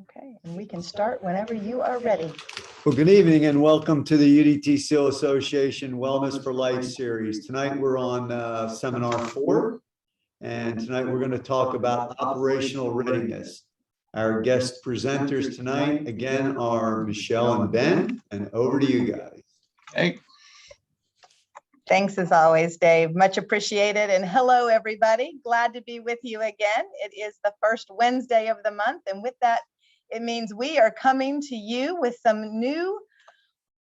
Okay, and we can start whenever you are ready. Well, good evening and welcome to the UDT Steel Association Wellness for Life series. Tonight we're on seminar 4, and tonight we're going to talk about operational readiness. Our guest presenters tonight again are Michelle and Ben, and over to you guys. Hey. Thanks as always, Dave. Much appreciated. And hello, everybody. Glad to be with you again. It is the first Wednesday of the month, and with that, it means we are coming to you with some new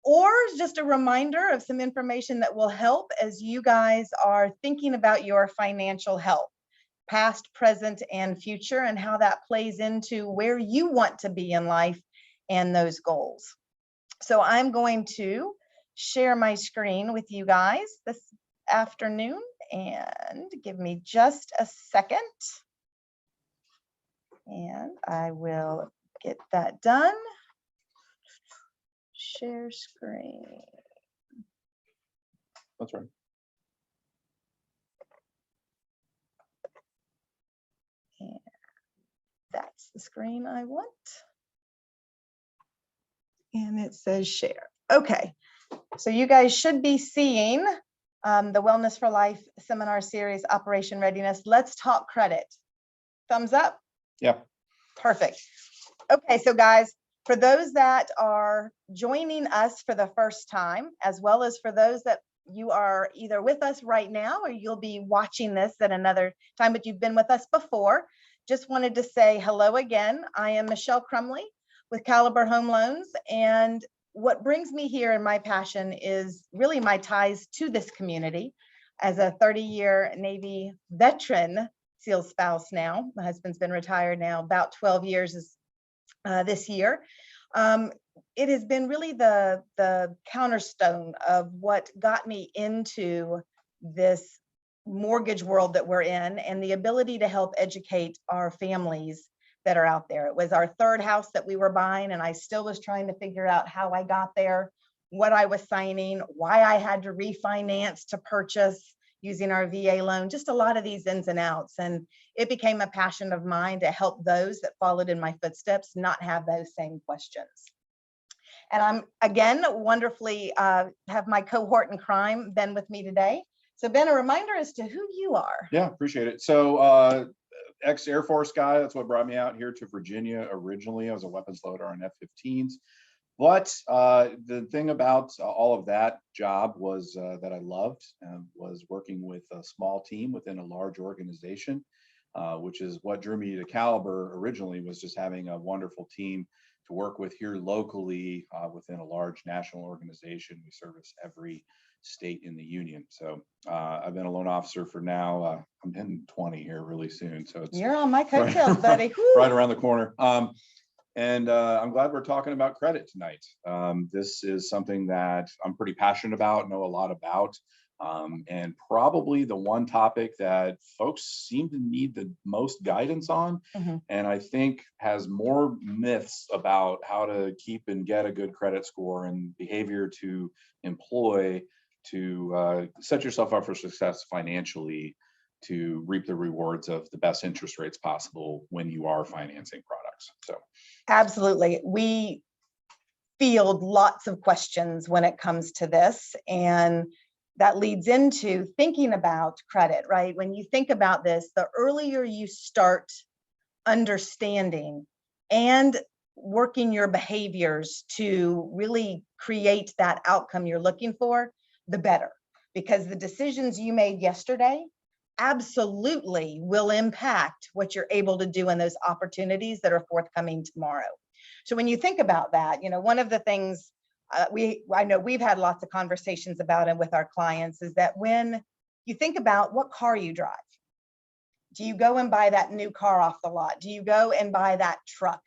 or just a reminder of some information that will help as you guys are thinking about your financial health, past, present, and future, and how that plays into where you want to be in life and those goals. So I'm going to share my screen with you guys this afternoon, and give me just a second. And I will get that done. Share screen. That's right. And that's the screen I want. And it says share. Okay, so you guys should be seeing the Wellness for Life seminar series, Operation Readiness. Let's talk credit. Thumbs up? Yeah. Perfect. Okay, so guys, for those that are joining us for the first time, as well as for those that you are either with us right now or you'll be watching this at another time, but you've been with us before, just wanted to say hello again. I am Michelle Crumley with Caliber Home Loans, and what brings me here and my passion is really my ties to this community. As a 30-year Navy veteran SEAL spouse now, my husband's been retired now about 12 years this year. It has been really the cornerstone of what got me into this mortgage world that we're in, and the ability to help educate our families that are out there. It was our third house that we were buying, and I still was trying to figure out how I got there, what I was signing, why I had to refinance to purchase using our VA loan, just a lot of these ins and outs. And it became a passion of mine to help those that followed in my footsteps not have those same questions. And I'm, again, wonderfully have my cohort in crime, Ben, with me today. So Ben, a reminder as to who you are. Yeah, appreciate it. So ex-Air Force guy, that's what brought me out here to Virginia originally. I was a weapons loader on F-15s. But the thing about all of that job was that I loved was working with a small team within a large organization, which is what drew me to Caliber originally, was just having a wonderful team to work with here locally within a large national organization. We service every state in the union. So I've been a loan officer for now, I'm hitting 20 here really soon. So it's You're on my coattails, buddy. Right around the corner. And I'm glad we're talking about credit tonight. This is something that I'm pretty passionate about, know a lot about, and probably the one topic that folks seem to need the most guidance on. And I think has more myths about how to keep and get a good credit score and behavior to employ to set yourself up for success financially, to reap the rewards of the best interest rates possible when you are financing products. So absolutely. We field lots of questions when it comes to this, and that leads into thinking about credit, right? When you think about this, the earlier you start understanding and working your behaviors to really create that outcome you're looking for, the better, because the decisions you made yesterday absolutely will impact what you're able to do in those opportunities that are forthcoming tomorrow. So when you think about that, you know, one of the things I know we've had lots of conversations about it with our clients is that when you think about what car you drive, do you go and buy that new car off the lot? Do you go and buy that truck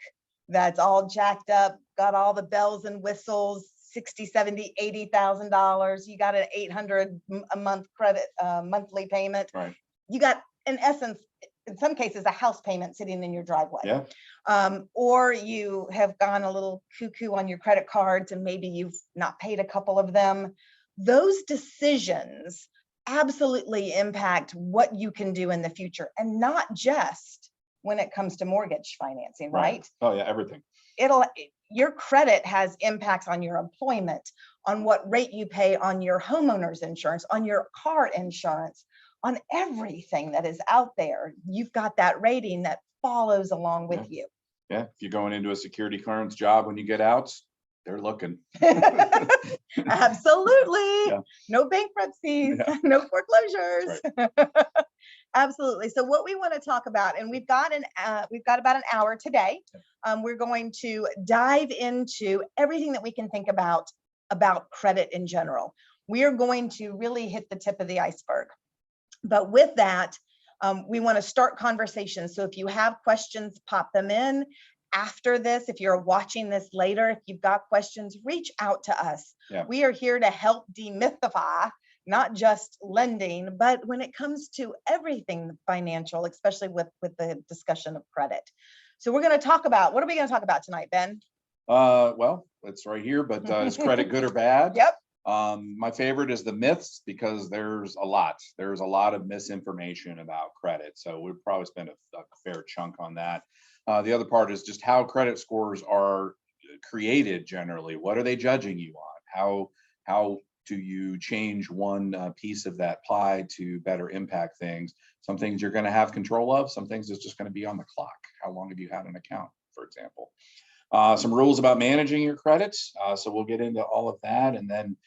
that's all jacked up, got all the bells and whistles, $60,000, $70,000, $80,000, you got an $800 a month credit monthly payment. right. You got, in essence, in some cases, a house payment sitting in your driveway. Yeah. Or you have gone a little cuckoo on your credit cards and maybe you've not paid a couple of them. Those decisions absolutely impact what you can do in the future, and not just when it comes to mortgage financing, Right. right? Oh, yeah, everything. Your credit has impacts on your employment, on what rate you pay on your homeowner's insurance, on your car insurance, on everything that is out there. You've got that rating that follows along with you. Yeah, if you're going into a security clearance job when you get out, they're looking. Absolutely. Yeah. No bankruptcies, Yeah. no foreclosures. That's Absolutely. So what we want to talk about, and we've got about an hour today. We're going to dive into everything that we can think about credit in general. We are going to really hit the tip of the iceberg. But with that, we want to start conversations. So if you have questions, pop them in. After this, if you're watching this later, if you've got questions, reach out to us. Yeah. We are here to help demystify not just lending, but when it comes to everything financial, especially with the discussion of credit. So we're going to talk about, what are we going to talk about tonight, Ben? Well, it's right here, but is credit good or bad? Yep. My favorite is the myths, because there's a lot of misinformation about credit. So we'd probably spend a fair chunk on that. The other part is just how credit scores are created generally. What are they judging you on? How do you change one piece of that pie to better impact things? Some things you're going to have control of, some things it's just going to be on the clock. How long have you had an account, for example? Some rules about managing your credits. So we'll get into all of that, and then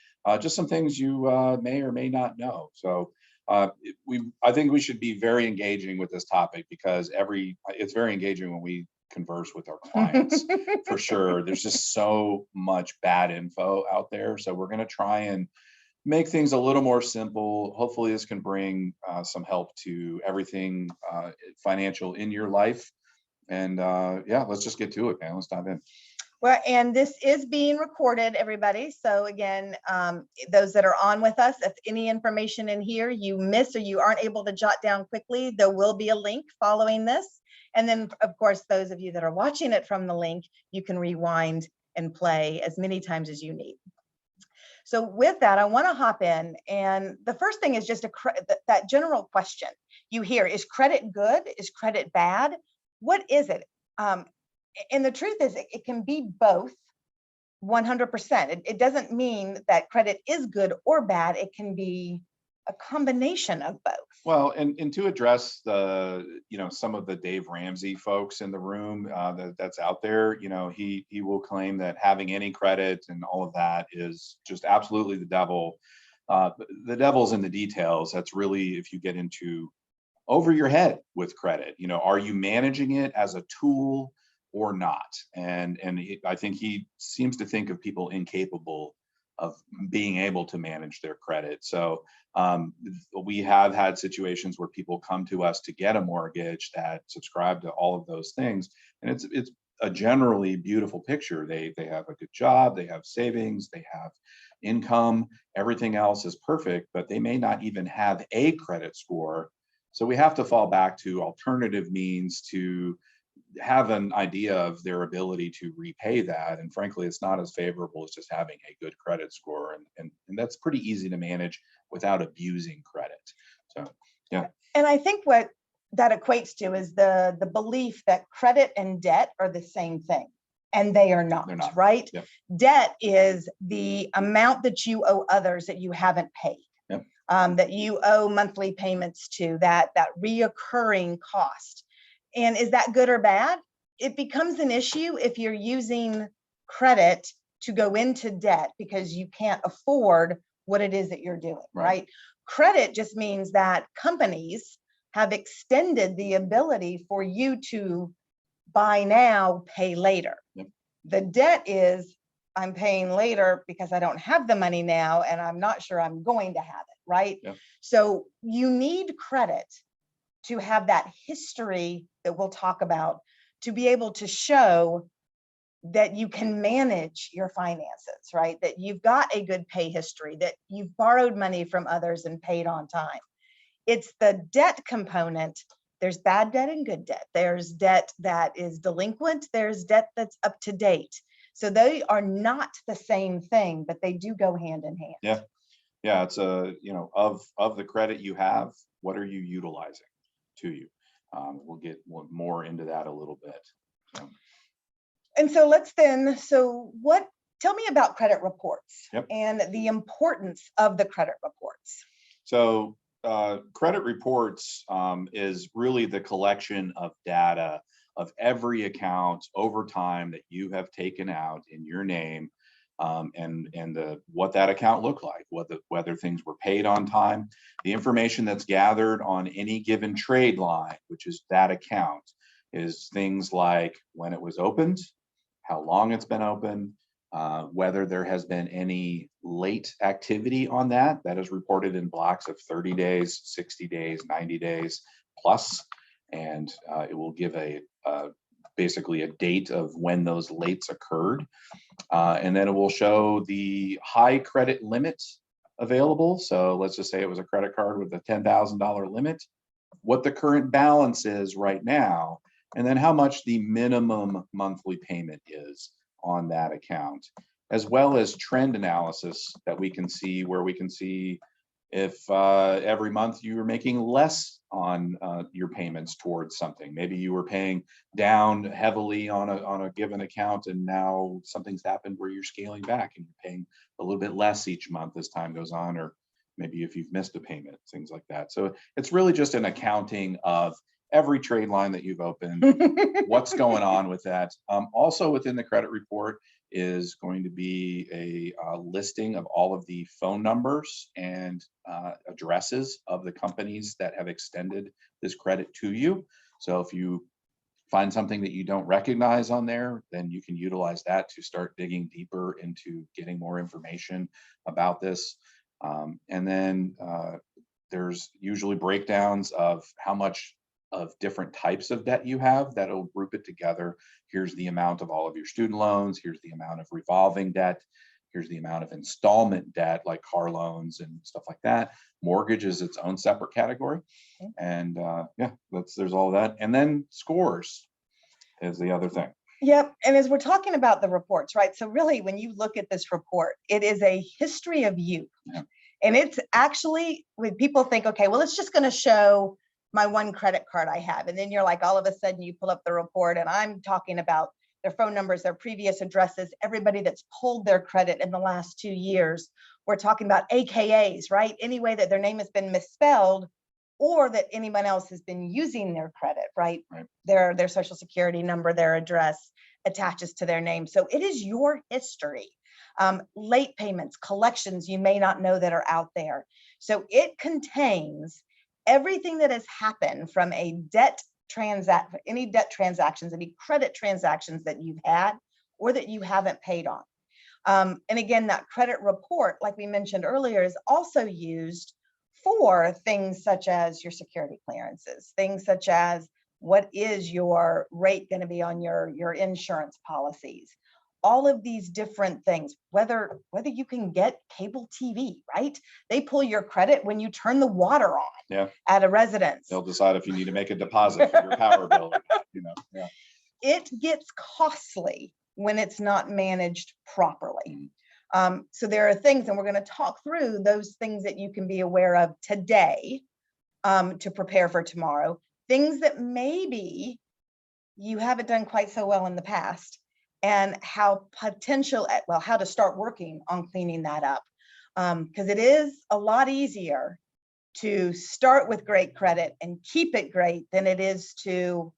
just some things you may or may not know. So I think we should be very engaging with this topic, because it's very engaging when we converse with our clients. For sure. There's just so much bad info out there. So we're going to try and make things a little more simple. Hopefully this can bring some help to everything financial in your life. And yeah, let's just get to it, man. Let's dive in. Well, and this is being recorded, everybody. So again, those that are on with us, if any information in here you miss or you aren't able to jot down quickly, there will be a link following this. And then, of course, those of you that are watching it from the link, you can rewind and play as many times as you need. So with that, I want to hop in. And the first thing is just that general question you hear: is credit good? Is credit bad? What is it? And the truth is, it can be both 100%. It doesn't mean that credit is good or bad. It can be a combination of both. Well, and to address some of the Dave Ramsey folks in the room that's out there, he will claim that having any credit and all of that is just absolutely the devil. The devil's in the details. That's really, if you get into over your head with credit, are you managing it as a tool or not? And I think he seems to think of people incapable of being able to manage their credit. So we have had situations where people come to us to get a mortgage that subscribe to all of those things, and it's a generally beautiful picture. They have a good job, they have savings, they have income, everything else is perfect, but they may not even have a credit score. So we have to fall back to alternative means to have an idea of their ability to repay that. And frankly, it's not as favorable as just having a good credit score. And that's pretty easy to manage without abusing credit. So, yeah. And I think what that equates to is the belief that credit and debt are the same thing. And they are not, right? Yep. Debt is the amount that you owe others that you haven't paid. Yep. That you owe monthly payments to, that reoccurring cost. And is that good or bad? It becomes an issue if you're using credit to go into debt because you can't afford what it is that you're doing, right? Credit just means that companies have extended the ability for you to buy now, pay later. Yep. The debt is, I'm paying later because I don't have the money now and I'm not sure I'm going to have it, right? Yep. So you need credit to have that history that we'll talk about, to be able to show that you can manage your finances, right? That you've got a good pay history, that you've borrowed money from others and paid on time. It's the debt component. There's bad debt and good debt. There's debt that is delinquent. There's debt that's up to date. So they are not the same thing, but they do go hand in hand. Yeah. Yeah. It's of the credit you have, what are you utilizing to you? We'll get more into that a little bit. So, And so tell me about credit reports. Yep. And the importance of the credit reports. So credit reports is really the collection of data of every account over time that you have taken out in your name, and what that account looked like, whether things were paid on time, the information that's gathered on any given trade line, which is that account, is things like when it was opened, how long it's been open, whether there has been any late activity on that is reported in blocks of 30 days, 60 days, 90 days plus, and it will give basically a date of when those lates occurred, and then it will show the high credit limit available. So let's just say it was a credit card with a $10,000 limit, what the current balance is right now, and then how much the minimum monthly payment is on that account, as well as trend analysis that we can see, where we can see if every month you were making less on your payments towards something. Maybe you were paying down heavily on a given account, and now something's happened where you're scaling back and you're paying a little bit less each month as time goes on, or maybe if you've missed a payment, things like that. So it's really just an accounting of every trade line that you've opened, what's going on with that. Also within the credit report is going to be a listing of all of the phone numbers and addresses of the companies that have extended this credit to you. So if you find something that you don't recognize on there, then you can utilize that to start digging deeper into getting more information about this. And then there's usually breakdowns of how much of different types of debt you have that'll group it together. Here's the amount of all of your student loans. Here's the amount of revolving debt. Here's the amount of installment debt, like car loans and stuff like that. Mortgage is its own separate category. Okay. And yeah, there's all that. And then scores is the other thing. Yep. And as we're talking about the reports, right? So really, when you look at this report, it is a history of you. Yeah. And it's actually, when people think, okay, well, it's just going to show my one credit card I have. And then you're like, all of a sudden you pull up the report and I'm talking about their phone numbers, their previous addresses, everybody that's pulled their credit in the last 2 years. We're talking about AKAs, right? Any way that their name has been misspelled or that anyone else has been using their credit, right? Right. Their social security number, their address attaches to their name. So it is your history. Late payments, collections you may not know that are out there. So it contains everything that has happened from a any debt transactions, any credit transactions that you've had or that you haven't paid on. And again, that credit report, like we mentioned earlier, is also used for things such as your security clearances, things such as what is your rate going to be on your insurance policies, all of these different things, whether you can get cable TV, right? They pull your credit when you turn the water on at a residence. They'll decide if you need to make a deposit for your power bill, yeah. It gets costly when it's not managed properly. So there are things, and we're going to talk through those things that you can be aware of today to prepare for tomorrow, things that maybe you haven't done quite so well in the past, and how to start working on cleaning that up. Because it is a lot easier to start with great credit and keep it great than it is to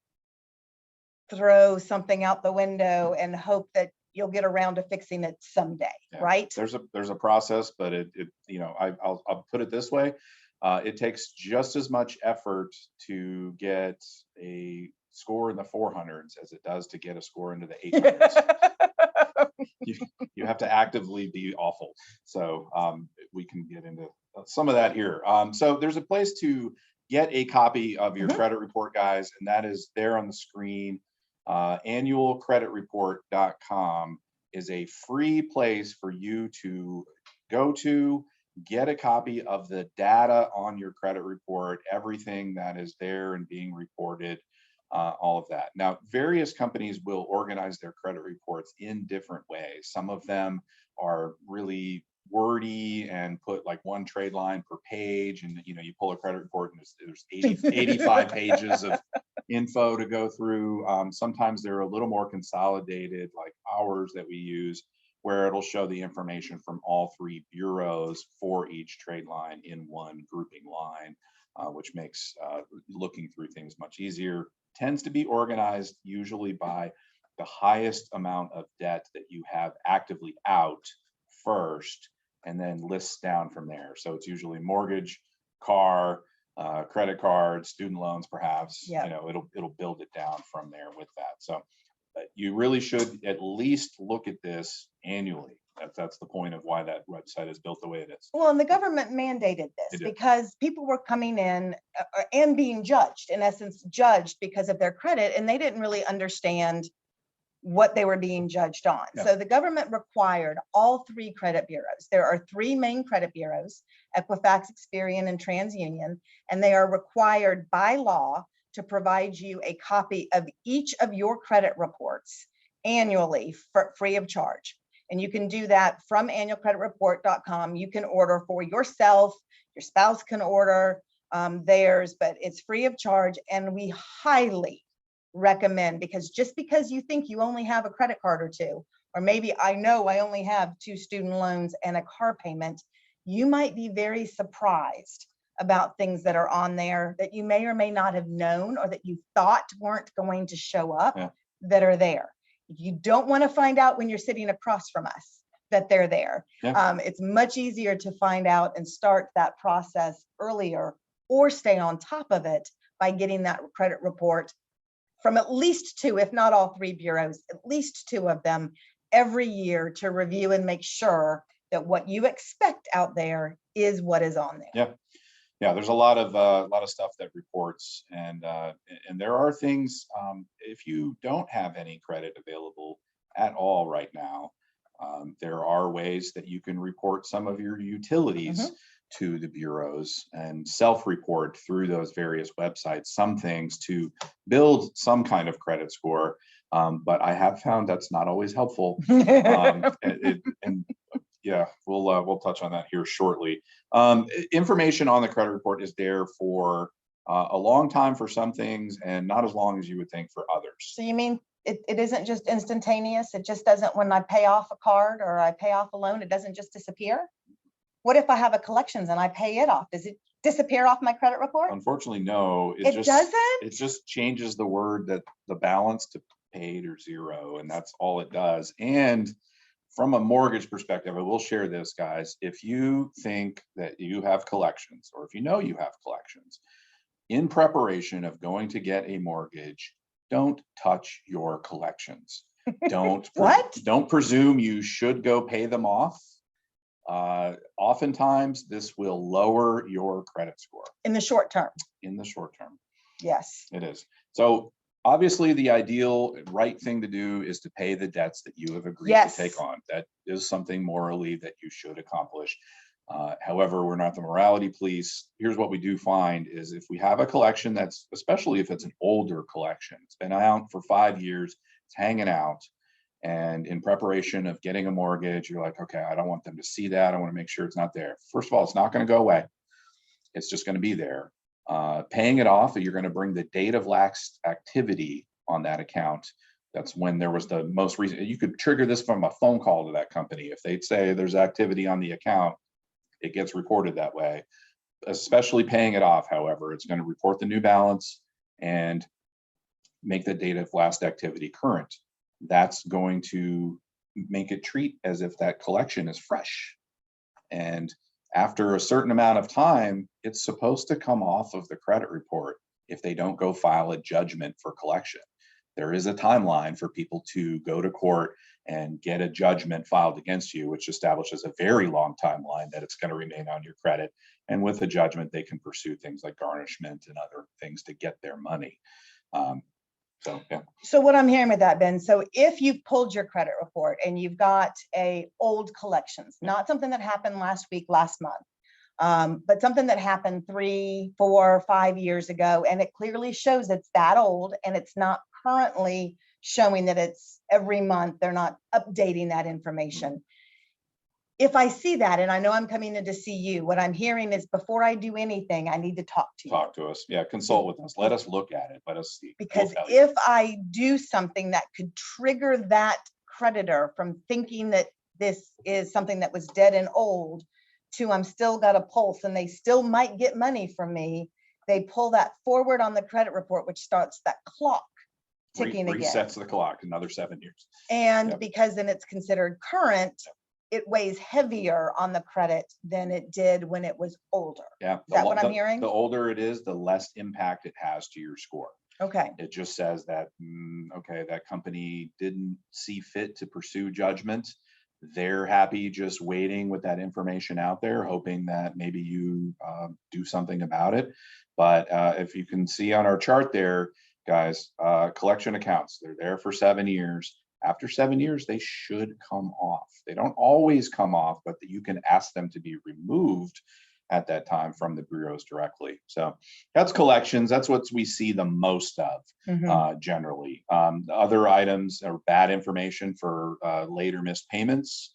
throw something out the window and hope that you'll get around to fixing it someday, right? There's a process, but I'll put it this way. It takes just as much effort to get a score in the 400s as it does to get a score into the 800s. you have to actively be awful. So we can get into some of that here. So there's a place to get a copy of your credit report, guys, and that is there on the screen. Annualcreditreport.com is a free place for you to go to get a copy of the data on your credit report, everything that is there and being reported, all of that. Now, various companies will organize their credit reports in different ways. Some of them are really wordy and put like one trade line per page, and you pull a credit report and there's 85 pages of info to go through. Sometimes they're a little more consolidated, like ours that we use, where it'll show the information from all three bureaus for each trade line in one grouping line, which makes looking through things much easier. Tends to be organized usually by the highest amount of debt that you have actively out first, and then lists down from there. So it's usually mortgage, car, credit card, student loans, perhaps. Yep. You know, it'll build it down from there with that. So you really should at least look at this annually. That's the point of why that website is built the way it is. Well, and the government mandated They this did. because people were coming in and being judged, in essence, judged because of their credit, and they didn't really understand what they were being judged on. Yeah. So the government required all three credit bureaus. There are three main credit bureaus, Equifax, Experian, and TransUnion, and they are required by law to provide you a copy of each of your credit reports annually for free of charge. And you can do that from annualcreditreport.com. You can order for yourself, your spouse can order theirs, but it's free of charge. And we highly recommend, because just because you think you only have a credit card or two, or maybe I know I only have 2 student loans and a car payment, you might be very surprised about things that are on there that you may or may not have known, or that you thought weren't going to show up, Yeah. that are there. You don't want to find out when you're sitting across from us that they're there. Yeah. It's much easier to find out and start that process earlier, or stay on top of it by getting that credit report from at least 2, if not all 3 bureaus, at least 2 of them every year, to review and make sure that what you expect out there is what is on there. Yeah. Yeah, there's a lot of stuff that reports, and there are things, if you don't have any credit available at all right now, there are ways that you can report some of your utilities to the bureaus and self-report through those various websites, some things to build some kind of credit score. But I have found that's not always helpful. And yeah, we'll touch on that here shortly. Information on the credit report is there for a long time for some things, and not as long as you would think for others. So you mean it isn't just instantaneous? It just doesn't, when I pay off a card or I pay off a loan, it doesn't just disappear? What if I have a collections and I pay it off? Does it disappear off my credit report? Unfortunately, no. It doesn't? It just changes the word, that the balance, to paid or zero, and that's all it does. And from a mortgage perspective, I will share this, guys. If you think that you have collections, or if you know you have collections, in preparation of going to get a mortgage, don't touch your collections. Don't What? Don't presume you should go pay them off. Oftentimes, this will lower your credit score In the short term, in the short term. yes. It is. So obviously, the ideal right thing to do is to pay the debts that you have agreed Yes. to take on. That is something morally that you should accomplish. However, we're not the morality police. Here's what we do find is, if we have a collection that's, especially if it's an older collection, it's been out for 5 years, it's hanging out, and in preparation of getting a mortgage, you're like, okay, I don't want them to see that. I want to make sure it's not there. First of all, it's not going to go away. It's just going to be there. Paying it off, you're going to bring the date of last activity on that account. That's when there was the most recent. You could trigger this from a phone call to that company. If they'd say there's activity on the account, it gets reported that way. Especially paying it off, however, it's going to report the new balance and make the date of last activity current. That's going to make it treat as if that collection is fresh. And after a certain amount of time, it's supposed to come off of the credit report if they don't go file a judgment for collection. There is a timeline for people to go to court and get a judgment filed against you, which establishes a very long timeline that it's going to remain on your credit. And with the judgment, they can pursue things like garnishment and other things to get their money. So, yeah. So what I'm hearing with that, Ben, so if you've pulled your credit report and you've got a old collections, not something that happened last week, last month, but something that happened 3, 4, 5 years ago, and it clearly shows it's that old, and it's not currently showing that it's every month, they're not updating that information. if I see that, and I know I'm coming in to see you, what I'm hearing is before I do anything, I need to talk to you. Talk to us. Yeah, consult with us. Let us look at it. Let us see. We'll Because tell you. if I do something that could trigger that creditor from thinking that this is something that was dead and old to I'm still got a pulse and they still might get money from me, they pull that forward on the credit report, which starts that clock ticking again. Resets the clock another 7 years. And Yep. because then it's considered current, it weighs heavier on the credit than it did when it was older. Yeah. Is that what I'm the- hearing? The older it is, the less impact it has to your score. Okay, It just says that, okay, that company didn't see fit to pursue judgment. They're happy just waiting with that information out there, hoping that maybe you do something about it. But if you can see on our chart there, guys, collection accounts, they're there for 7 years. After 7 years, they should come off. They don't always come off, but you can ask them to be removed at that time from the bureaus directly. So that's collections. That's what we see the most of generally. Other items are bad information for later missed payments,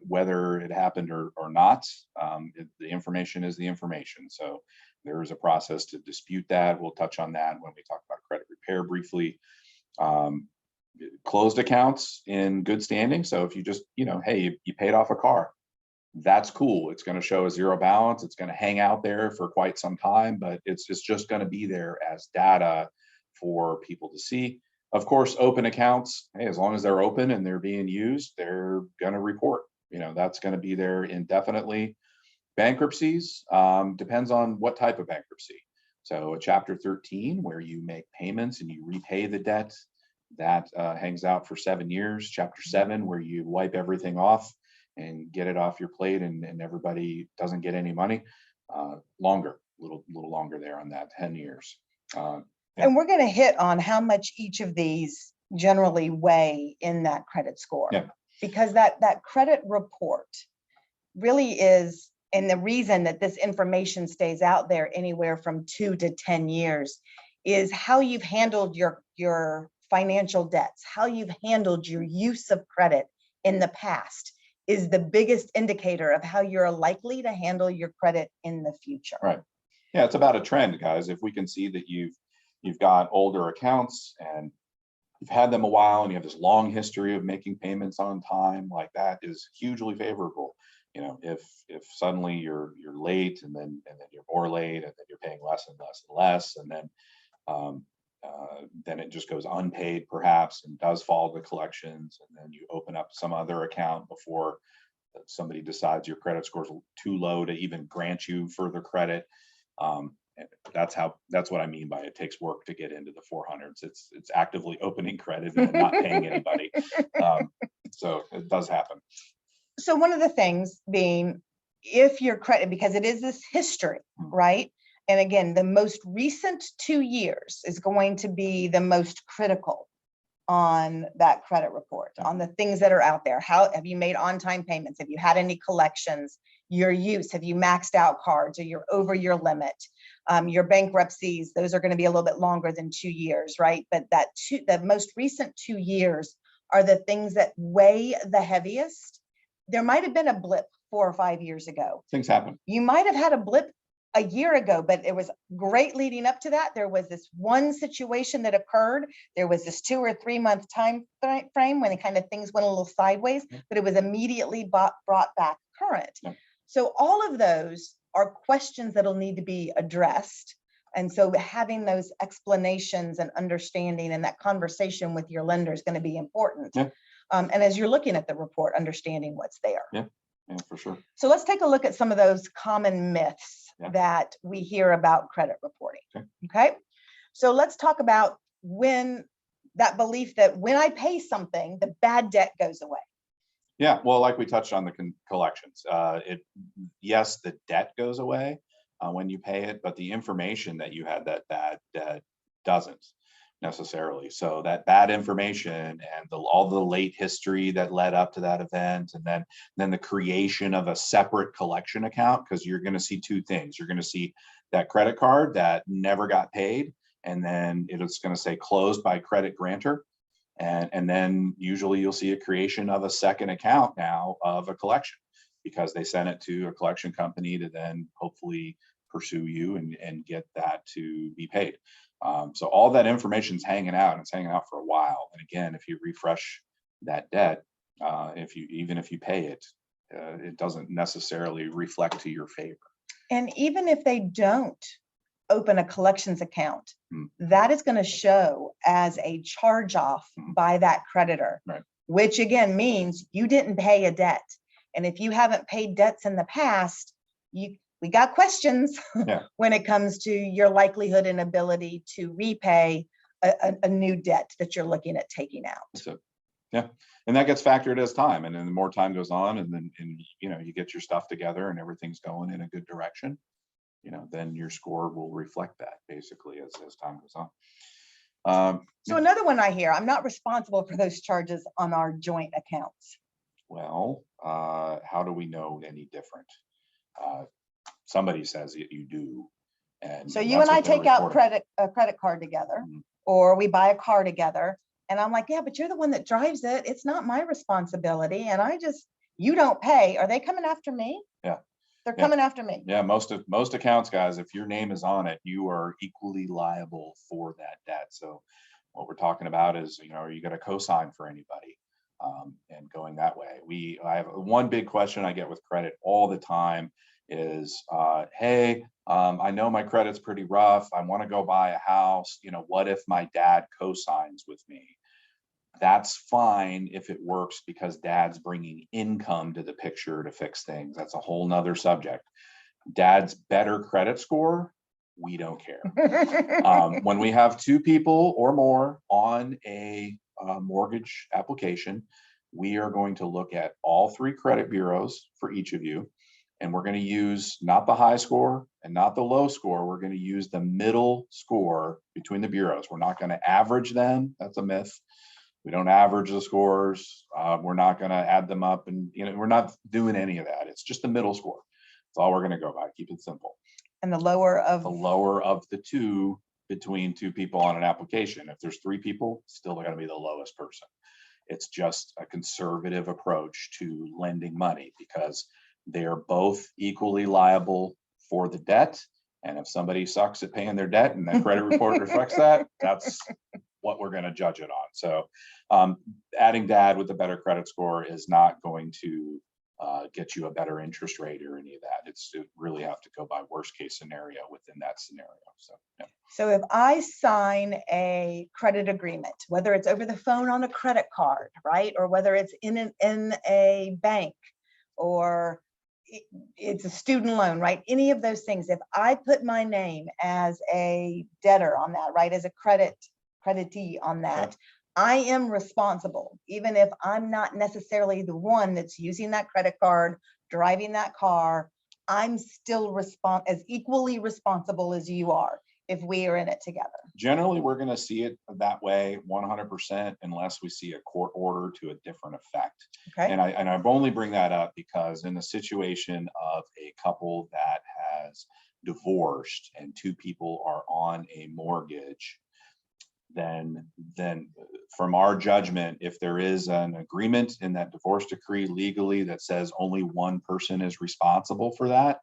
whether it happened or not. The information is the information. So there is a process to dispute that. We'll touch on that when we talk about credit repair briefly. Closed accounts in good standing. So if you just, hey, you paid off a car, that's cool. It's going to show a zero balance. It's going to hang out there for quite some time, but it's just going to be there as data for people to see. Of course, open accounts, hey, as long as they're open and they're being used, they're going to report. That's going to be there indefinitely. Bankruptcies, depends on what type of bankruptcy. So a Chapter 13, where you make payments and you repay the debt, that hangs out for 7 years. Chapter 7, where you wipe everything off and get it off your plate and everybody doesn't get any money, longer, little longer there on that, 10 years. And we're going to hit on how much each of these generally weigh in that credit score. Yeah. Because that credit report really is, and the reason that this information stays out there anywhere from 2 to 10 years is how you've handled your financial debts, how you've handled your use of credit in the past is the biggest indicator of how you're likely to handle your credit in the future. Right. Yeah, it's about a trend, guys. If we can see that you've got older accounts and you've had them a while and you have this long history of making payments on time, like that is hugely favorable. If suddenly you're late and then you're more late and then you're paying less and less and less, and then it just goes unpaid perhaps and does fall to collections, and then you open up some other account before somebody decides your credit score is too low to even grant you further credit. That's what I mean by it takes work to get into the 400s. It's actively opening credit and not paying anybody. So it does happen. So one of the things being, if your credit, because it is this history, right? And again, the most recent 2 years is going to be the most critical on that credit report, on the things that are out there. How have you made on-time payments? Have you had any collections? Your use, have you maxed out cards, or you're over your limit? Your bankruptcies, those are going to be a little bit longer than 2 years, right? But the most recent 2 years are the things that weigh the heaviest. There might have been a blip 4 or 5 years ago. Things happen. You might have had a blip a year ago, but it was great leading up to that. There was this one situation that occurred. There was this 2 or 3 month time frame when things went a little sideways, but it was immediately brought back current. Yeah. So all of those are questions that'll need to be addressed. And so having those explanations and understanding and that conversation with your lender is going to be important. Yeah. And as you're looking at the report, understanding what's there. Yeah, for sure. So let's take a look at some of those common myths that we hear about credit reporting. Okay. So let's talk about when that belief that when I pay something, the bad debt goes away. Yeah, well, like we touched on the collections, yes, the debt goes away when you pay it, but the information that you had that bad debt doesn't necessarily. So that bad information and all the late history that led up to that event, and then the creation of a separate collection account, because you're going to see two things. You're going to see that credit card that never got paid, and then it's going to say closed by credit grantor. And then usually you'll see a creation of a second account now of a collection. because they sent it to a collection company to then hopefully pursue you and get that to be paid. So all that information's hanging out, and it's hanging out for a while. And again, if you refresh that debt, even if you pay it, it doesn't necessarily reflect to your favor. And even if they don't open a collections account, Hmm. that is going to show as a charge off by that creditor, Right. which again means you didn't pay a debt. And if you haven't paid debts in the past, we got questions Yeah. when it comes to your likelihood and ability to repay a new debt that you're looking at taking out. So, yeah, and that gets factored as time, and then the more time goes on, and then you get your stuff together and everything's going in a good direction, then your score will reflect that basically as time goes on. So another one I hear, I'm not responsible for those charges on our joint accounts. Well, how do we know any different? Somebody says that you do. So you and I take out a credit card together, Mhm. or we buy a car together. And I'm like, yeah, but you're the one that drives it. It's not my responsibility. And you don't pay. Are they coming after me? Yeah. They're Yeah. coming after me. Yeah, most accounts, guys, if your name is on it, you are equally liable for that debt. So what we're talking about is, are you going to co-sign for anybody? And going that way. I have one big question I get with credit all the time is, hey, I know my credit's pretty rough. I want to go buy a house. What if my dad co-signs with me? That's fine if it works because dad's bringing income to the picture to fix things. That's a whole nother subject. Dad's better credit score, we don't care. When we have two people or more on a mortgage application, we are going to look at all three credit bureaus for each of you. And we're going to use not the high score and not the low score. We're going to use the middle score between the bureaus. We're not going to average them. That's a myth. We don't average the scores. We're not going to add them up, and we're not doing any of that. It's just the middle score. That's all we're going to go by. Keep it simple. And the lower of the two between two people on an application. If there's three people, still going to be the lowest person. It's just a conservative approach to lending money because they're both equally liable for the debt. And if somebody sucks at paying their debt and the credit report reflects that, that's what we're going to judge it on. So adding dad with a better credit score is not going to get you a better interest rate or any of that. You really have to go by worst case scenario within that scenario. So, yeah. So if I sign a credit agreement, whether it's over the phone on a credit card, right? Or whether it's in a bank, or it's a student loan, right? Any of those things, if I put my name as a debtor on that, right? As a creditee on that, I am responsible, even if I'm not necessarily the one that's using that credit card, driving that car. I'm still as equally responsible as you are if we are in it together. Generally, we're going to see it that way 100% unless we see a court order to a different effect. Okay. And I've only bring that up because in the situation of a couple that has divorced and two people are on a mortgage, then from our judgment, if there is an agreement in that divorce decree legally that says only one person is responsible for that,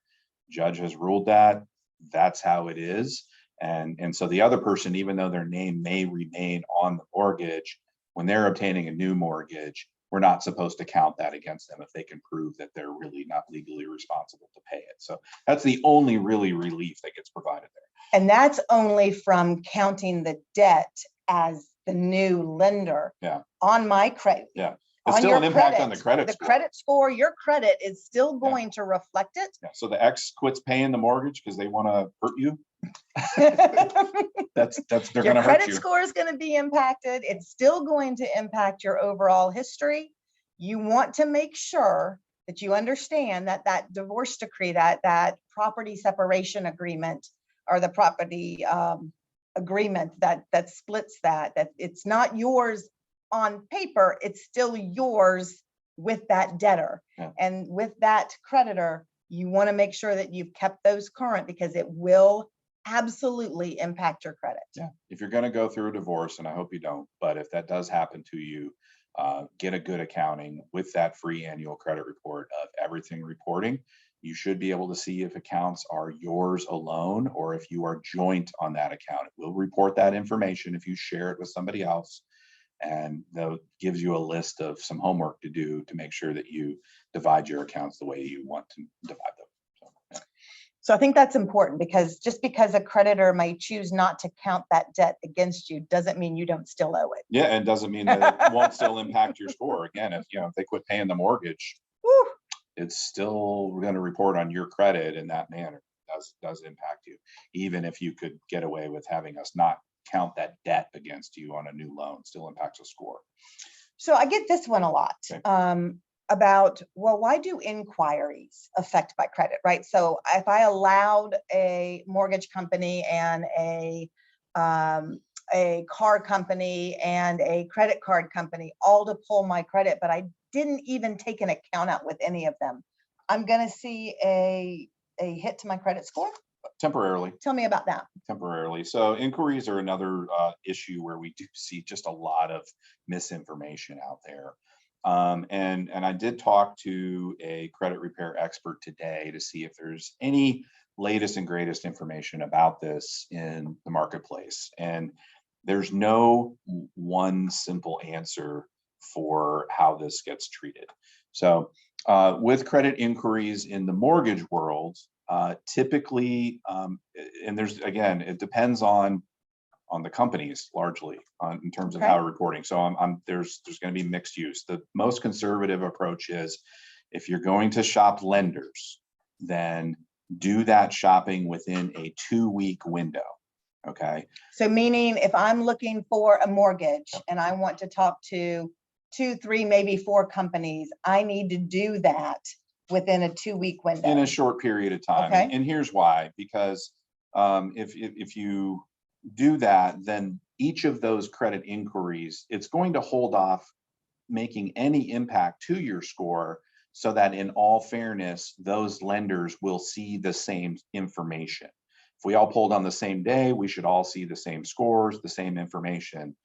judge has ruled that, that's how it is. And so the other person, even though their name may remain on the mortgage, when they're obtaining a new mortgage, we're not supposed to count that against them if they can prove that they're really not legally responsible to pay it. So that's the only really relief that gets provided there. And that's only from counting the debt as the new lender. Yeah. On my credit. Yeah. It's still an impact on the credit score. The credit score, your credit is still going to reflect it. Yeah. So the ex quits paying the mortgage because they want to hurt you. That's they're going to hurt you. Your credit score is going to be impacted. It's still going to impact your overall history. You want to make sure that you understand that divorce decree, that property separation agreement, or the property agreement that splits that it's not yours on paper, it's still yours with that debtor. Yeah. And with that creditor, you want to make sure that you've kept those current because it will absolutely impact your credit. Yeah. If you're going to go through a divorce, and I hope you don't, but if that does happen to you, get a good accounting with that free annual credit report of everything reporting. You should be able to see if accounts are yours alone or if you are joint on that account. It will report that information if you share it with somebody else. And that gives you a list of some homework to do to make sure that you divide your accounts the way you want to divide them. So, yeah. So I think that's important, because just because a creditor may choose not to count that debt against you doesn't mean you don't still owe it. Yeah, and doesn't mean that it won't still impact your score. Again, if if they quit paying the mortgage, Woo. it's still going to report on your credit in that manner. Does impact you, even if you could get away with having us not count that debt against you on a new loan, still impacts a score. So I get this one a lot. Okay. About, well, why do inquiries affect my credit, right? So if I allowed a mortgage company and a car company and a credit card company all to pull my credit, but I didn't even take an account out with any of them, I'm going to see a hit to my credit score? Temporarily. Tell me about that. Temporarily. So inquiries are another issue where we do see just a lot of misinformation out there. And I did talk to a credit repair expert today to see if there's any latest and greatest information about this in the marketplace. And there's no one simple answer for how this gets treated. So with credit inquiries in the mortgage world, typically, and there's, again, it depends on the companies largely in terms of Okay. how reporting. So there's going to be mixed use. The most conservative approach is if you're going to shop lenders, then do that shopping within a 2-week window. Okay. So meaning if I'm looking for a mortgage and I want to talk to 2, 3, maybe 4 companies, I need to do that within a 2-week window. In a short period of time. Okay. And here's why, because if you do that, then each of those credit inquiries, it's going to hold off making any impact to your score, so that in all fairness, those lenders will see the same information. If we all pulled on the same day, we should all see the same scores, the same information,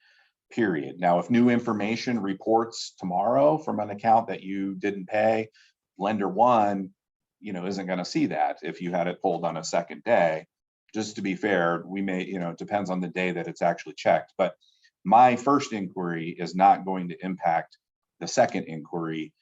period. Now, if new information reports tomorrow from an account that you didn't pay, lender one, isn't going to see that if you had it pulled on a second day. Just to be fair, we may, it depends on the day that it's actually checked. But my first inquiry is not going to impact the second inquiry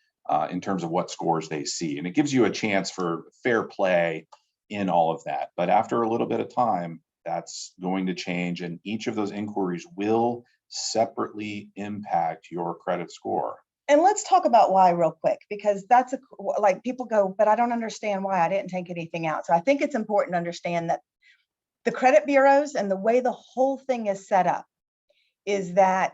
in terms of what scores they see. And it gives you a chance for fair play in all of that. But after a little bit of time, that's going to change. And each of those inquiries will separately impact your credit score. And let's talk about why real quick, because that's like people go, but I don't understand why I didn't take anything out. So I think it's important to understand that the credit bureaus and the way the whole thing is set up is that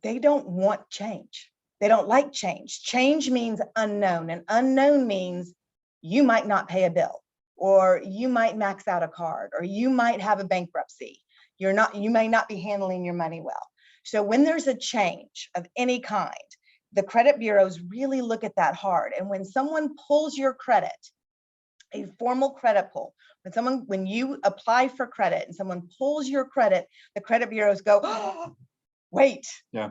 they don't want change. They don't like change. Change means unknown, and unknown means you might not pay a bill, or you might max out a card, or you might have a bankruptcy. You may not be handling your money well. So when there's a change of any kind, the credit bureaus really look at that hard. And when someone pulls your credit, a formal credit pull, when you apply for credit and someone pulls your credit, the credit bureaus go, oh, wait. Yeah.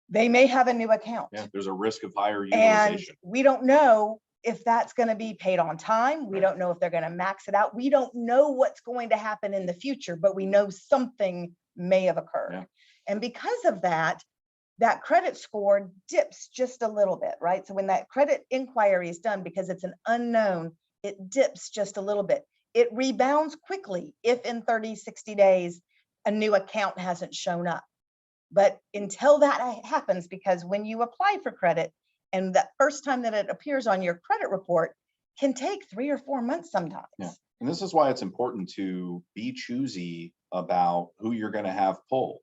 They may have a new account. Yeah, there's a risk of higher And utilization. we don't know if that's going to be paid on time. We don't know if they're going to max it out. We don't know what's going to happen in the future, but we know something may have occurred. Yeah. And because of that, that credit score dips just a little bit, right? So when that credit inquiry is done, because it's an unknown, it dips just a little bit. It rebounds quickly if in 30, 60 days, a new account hasn't shown up. But until that happens, because when you apply for credit and that first time that it appears on your credit report can take 3 or 4 months sometimes. Yeah. And this is why it's important to be choosy about who you're going to have pull.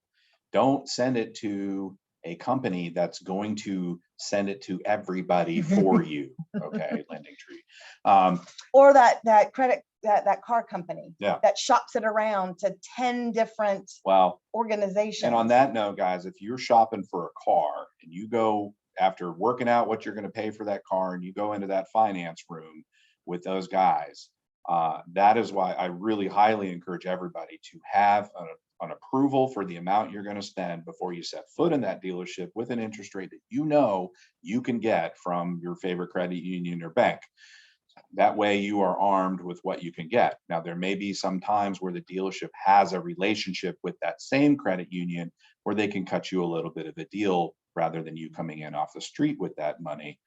Don't send it to a company that's going to send it to everybody for you. Okay, LendingTree. Or that credit, that car company, Yeah, that shops it around to 10 different well, organizations. and on that note, guys, if you're shopping for a car and you go after working out what you're going to pay for that car and you go into that finance room with those guys, That is why I really highly encourage everybody to have an approval for the amount you're going to spend before you set foot in that dealership with an interest rate that you can get from your favorite credit union or bank. That way you are armed with what you can get. Now, there may be some times where the dealership has a relationship with that same credit union where they can cut you a little bit of a deal rather than you coming in off the street with that money.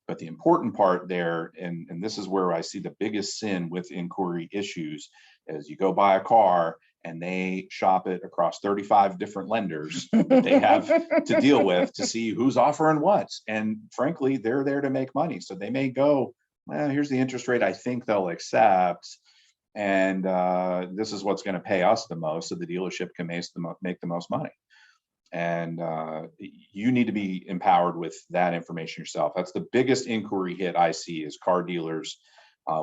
But the important part there, and this is where I see the biggest sin with inquiry issues, is you go buy a car and they shop it across 35 different lenders that they have to deal with to see who's offering what. And frankly, they're there to make money. So they may go, well, here's the interest rate I think they'll accept. And this is what's going to pay us the most, so the dealership can make the most money. And you need to be empowered with that information yourself. That's the biggest inquiry hit I see is car dealers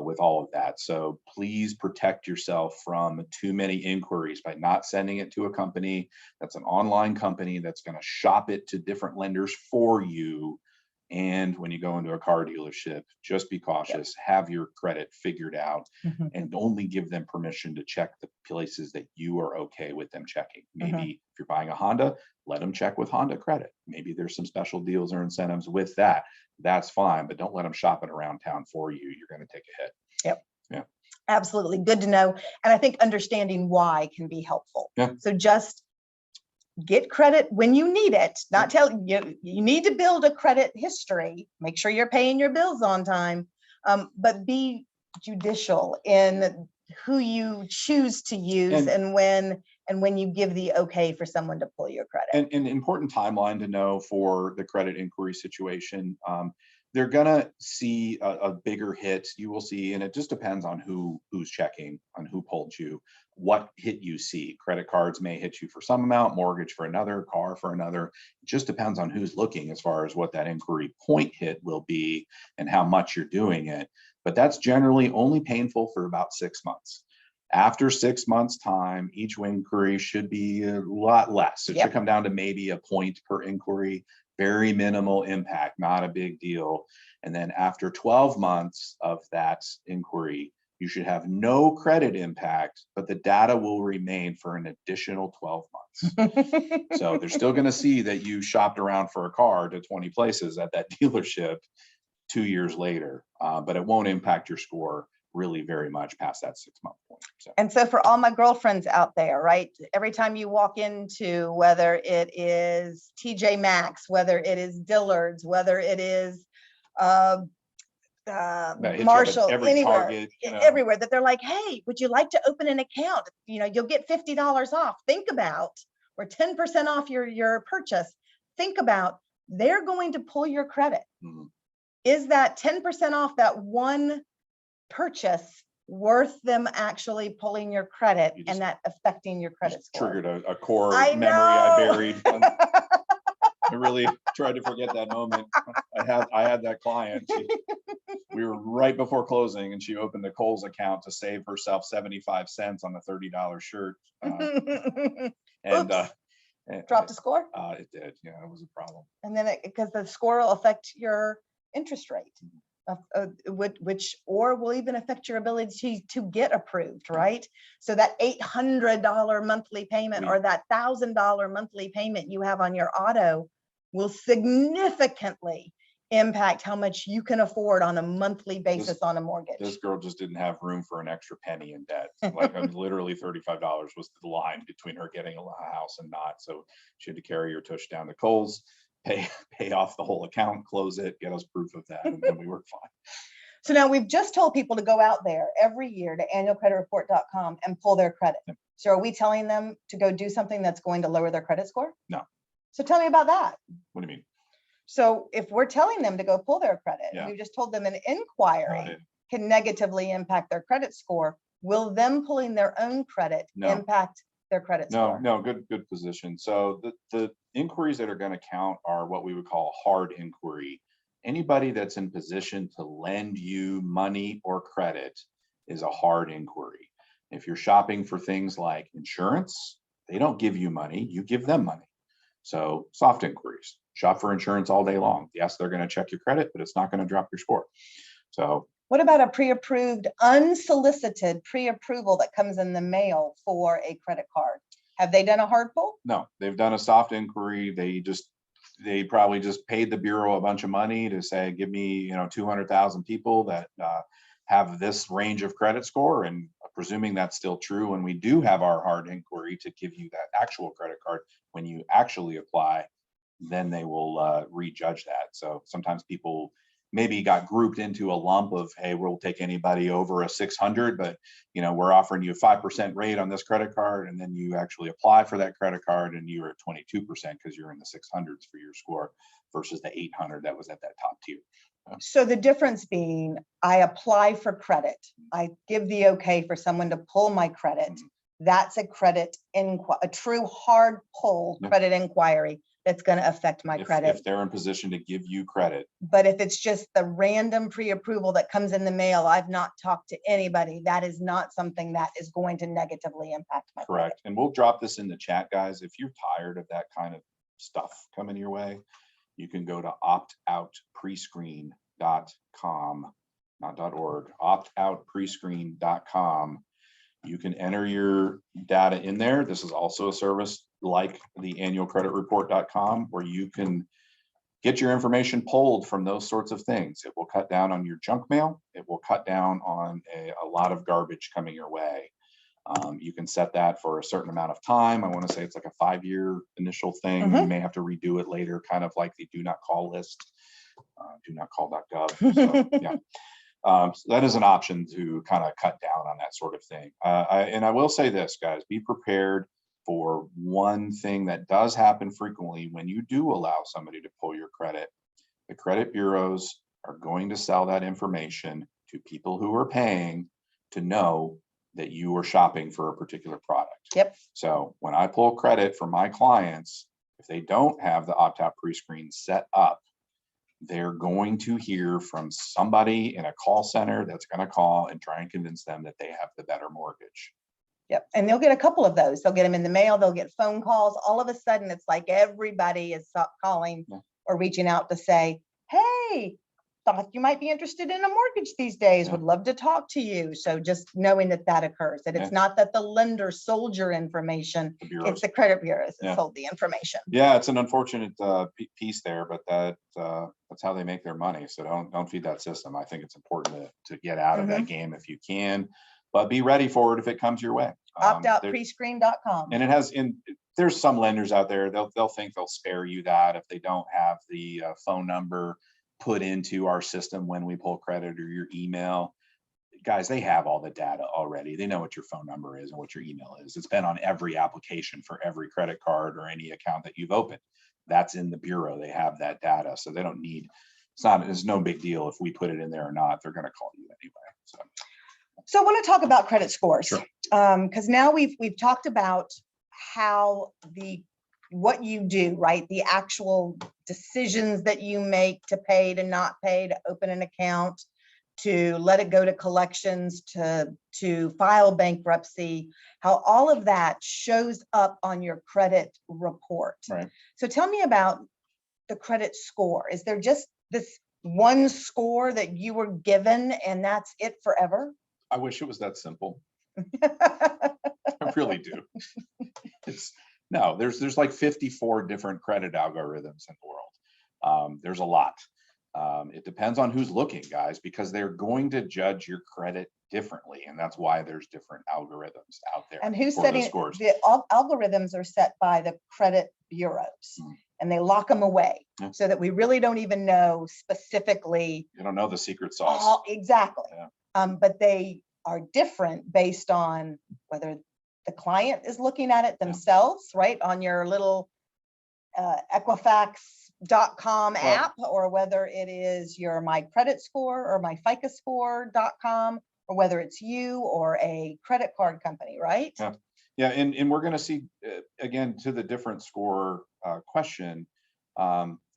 with all of that. So please protect yourself from too many inquiries by not sending it to a company that's an online company that's going to shop it to different lenders for you. And when you go into a car dealership, just be cautious, have your credit figured out, and only give them permission to check the places that you are okay with them checking. Maybe if you're buying a Honda, let them check with Honda Credit. Maybe there's some special deals or incentives with that. That's fine, but don't let them shop it around town for you. You're going to take a hit. Yep. Yeah. Absolutely. Good to know. And I think understanding why can be helpful. Yeah. So just get credit when you need it, not tell you, you need to build a credit history, make sure you're paying your bills on time, but be judicial in who you choose to use and when you give the okay for someone to pull your credit. And an important timeline to know for the credit inquiry situation. They're gonna see a bigger hit. You will see, and it just depends on who's checking, on who pulled you, what hit you see. Credit cards may hit you for some amount, mortgage for another, car for another. It just depends on who's looking as far as what that inquiry point hit will be and how much you're doing it. But that's generally only painful for about 6 months. After 6 months time, each inquiry should be a lot less. It should come down to maybe a point per inquiry. Very minimal impact, not a big deal. And then after 12 months of that inquiry, you should have no credit impact, but the data will remain for an additional 12 months. So they're still going to see that you shopped around for a car to 20 places at that dealership 2 years later, but it won't impact your score really very much past that 6 month point. So. And so for all my girlfriends out there, right? Every time you walk into, whether it is TJ Maxx, whether it is Dillard's, whether it is Marshall, anywhere, Target, everywhere, that they're like, hey, would you like to open an account? You know, you'll get $50 off. Think about, or 10% off your purchase. Think about, they're going to pull your credit. Is that 10% off that one purchase worth them actually pulling your credit and that affecting your credit score? Triggered a core memory I buried. I really tried to forget that moment. I had that client. We were right before closing, and she opened the Kohl's account to save herself 75 cents on a $30 shirt. And dropped a score. It did. Yeah, it was a problem. And then because the score will affect your interest rate, which or will even affect your ability to get approved, right? So that $800 monthly payment or that $1,000 monthly payment you have on your auto will significantly impact how much you can afford on a monthly basis on a mortgage. This girl just didn't have room for an extra penny in debt. Like literally $35 was the line between her getting a house and not. So she had to carry her tush down to Kohl's, pay off the whole account, close it, get us proof of that, and then we were fine. So now we've just told people to go out there every year to annualcreditreport.com and pull their credit. So are we telling them to go do something that's going to lower their credit score? No. So tell me about that. What do you mean? So if we're telling them to go pull their credit, and we just told them an inquiry can negatively impact their credit score, will them pulling their own credit impact their credit score? No, good position. So the inquiries that are going to count are what we would call hard inquiry. Anybody that's in position to lend you money or credit is a hard inquiry. If you're shopping for things like insurance, they don't give you money, you give them money. So soft inquiries, shop for insurance all day long. Yes, they're going to check your credit, but it's not going to drop your score. So What about a pre-approved, unsolicited pre-approval that comes in the mail for a credit card? Have they done a hard pull? No, they've done a soft inquiry. They probably just paid the Bureau a bunch of money to say, give me, 200,000 people that have this range of credit score. And presuming that's still true, when we do have our hard inquiry to give you that actual credit card, when you actually apply, then they will rejudge that. So sometimes people maybe got grouped into a lump of, hey, we'll take anybody over a 600, but we're offering you a 5% rate on this credit card, and then you actually apply for that credit card and you're at 22% because you're in the 600s for your score versus the 800 that was at that top tier. So the difference being, I apply for credit, I give the okay for someone to pull my credit. That's a a true hard pull Yep. credit inquiry that's going to affect my credit. If they're in position to give you credit. But if it's just the random pre-approval that comes in the mail, I've not talked to anybody, that is not something that is going to negatively impact my credit. Correct. And we'll drop this in the chat, guys. If you're tired of that kind of stuff coming your way, you can go to optoutprescreen.com, not .org, optoutprescreen.com. You can enter your data in there. This is also a service like the annualcreditreport.com, where you can get your information pulled from those sorts of things. It will cut down on your junk mail. It will cut down on a lot of garbage coming your way. You can set that for a certain amount of time. I want to say it's like a 5-year initial thing. You may have to redo it later, kind of like the do not call list, do not call.gov. So, yeah. So that is an option to kind of cut down on that sort of thing. And I will say this, guys, be prepared for one thing that does happen frequently when you do allow somebody to pull your credit. The credit bureaus are going to sell that information to people who are paying to know that you are shopping for a particular product. Yep. So when I pull credit for my clients, if they don't have the opt-out pre-screen set up, they're going to hear from somebody in a call center that's going to call and try and convince them that they have the better mortgage. Yep. And they'll get a couple of those. They'll get them in the mail. They'll get phone calls. All of a sudden, it's like everybody is calling or reaching out to say, hey, thought you might be interested in a mortgage these days. Would love to talk to you. So just knowing that that occurs, that it's not that the lender sold your information. It's the credit bureaus that sold the information. Yeah, it's an unfortunate piece there, but that's how they make their money. So don't feed that system. I think it's important to get out of that game if you can, but be ready for it if it comes your way. Optoutprescreen.com. And it has there's some lenders out there, they'll think they'll spare you that if they don't have the phone number put into our system when we pull credit or your email. Guys, they have all the data already. They know what your phone number is and what your email is. It's been on every application for every credit card or any account that you've opened. That's in the bureau. They have that data. So they don't need, it's no big deal if we put it in there or not. They're going to call you anyway. So I want to talk about credit scores. Sure. Because now we've talked about how what you do, right? The actual decisions that you make to pay, to not pay, to open an account, to let it go to collections, to file bankruptcy, how all of that shows up on your credit report. Right. So tell me about the credit score. Is there just this one score that you were given and that's it forever? I wish it was that simple. I really do. No, there's like 54 different credit algorithms in the world. There's a lot. It depends on who's looking, guys, because they're going to judge your credit differently. And that's why there's different algorithms out there. And who's for setting the scores. the algorithms are set by the credit bureaus and they lock them away so that we really don't even know specifically. You don't know the secret sauce. Exactly. Yeah. But they are different based on whether the client is looking at it themselves, right? On your little Equifax.com app, or whether it is your My Credit Score or my FICOscore.com, or whether it's you or a credit card company, right? Yeah, and we're going to see, again, to the different score question,